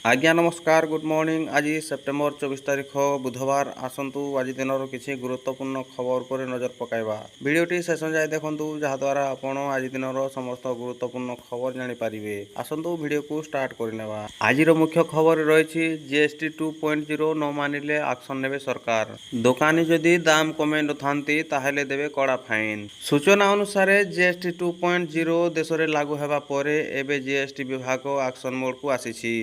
आज्ञा नमस्कार good morning. आज सेप्टेम्बर 24 तारिख बुधवार। आसतु आज दिन किसी गुरुत्वपूर्ण खबर पर नजर पकाइबा। भिडियोटी शेष जाए देखु जहाद्वारा आपण आज दिन समस्त गुरुत्वपूर्ण खबर जानीपारे। आसतु भिडियो को स्टार्ट करनेबा। आज मुख्य खबर रही जीएसटी 2.0 न मानिले एक्शन नेबे सरकार। दोकानी जदि दाम कमे नथांती ताहेले देबे कड़ा फाइन। सूचना अनुसार जीएसटी 2.0 देश में लागू होगा परे एबे जीएसटी विभाग एक्शन मोड को आसीछि।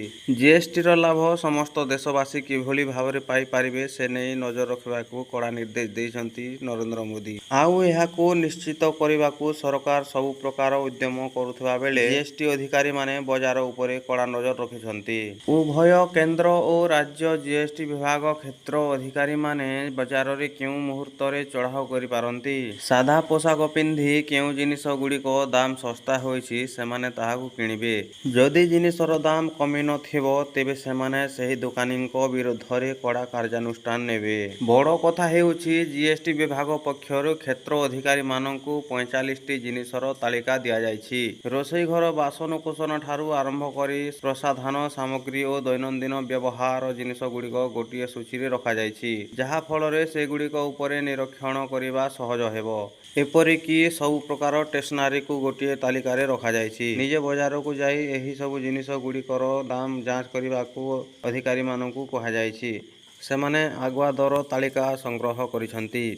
जीएसटी लाभ समस्त देशवासी किभली भाव पाई पारिबे से नहीं नजर रखा कड़ा निर्देश देइछंती नरेंद्र मोदी। आउ एहाको निश्चित करने को सरकार सबु प्रकार उद्यम करुवा बेले जीएसटी अधिकारी माने बजार उपरे कड़ा नजर रखिछंती। उभय केंद्र और राज्य जीएसटी विभाग क्षेत्र अधिकारी माने बजार रे केउ मुहूर्त रे चढ़ाव करि पारंती। साधा पोशाक पिंधि केउ जिनिस गुड़िक दाम सस्ता होइछि सेमाने ताहाकु किनिबे। जदि जिनिसर दाम कमी नथिबो तेबे सेमाने सेही दुकानीଙ୍କ विरोधरे कड़ा कार्यानुष्ठान नेबे। बड़ कथा हेउछि जीएसटी विभाग पक्षरु क्षेत्र अधिकारी माननकु 45 टी जिनिसर तालिका दिया जाइछि। रोषेई घर बासनकुसन ठारू आरंभ करी प्रसाधन सामग्री और दैनंदिन व्यवहार जिनिस गुड़िक गोटे सूची रे रखा जाइछि, जहा फल से गुड़िक उपरे निरीक्षण करने सहज हेबो। एपरिकी सबु प्रकार स्टेशनरी को गोटे तालिकार रखा जाइछि। निजे बजार को जाई एही सबु जिनिस गुड़िकर दाम जांच करने को अधिकारी माननकु कहा जाइछि। सेमाने आगुआ दर तालिका संग्रह करिसंती।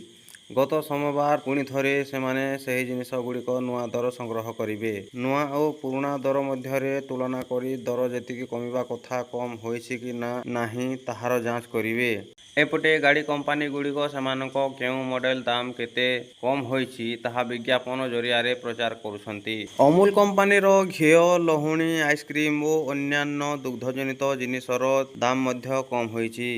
गत सोमवार पुणी थरे सेमाने सही जिनिस गुड़िक नुआ दर संग्रह करिवे। नुआ और पुराना दर मध्यरे तुलना करी दर जेतिकी कमिबा कथा कम होइछि कि नाही ताहार जांच करिवे। एपटे गाड़ी कंपानी गुड़िक सेमानक केउ मॉडल दाम केते कम होइछि ताहा विज्ञापन जरिया रे प्रचार करुछंती। अमूल कंपानीर घी, लहुणी, आइसक्रीम और अन्यान्य दुग्धजनित जिनिसर दाम मध्य कम होइछि।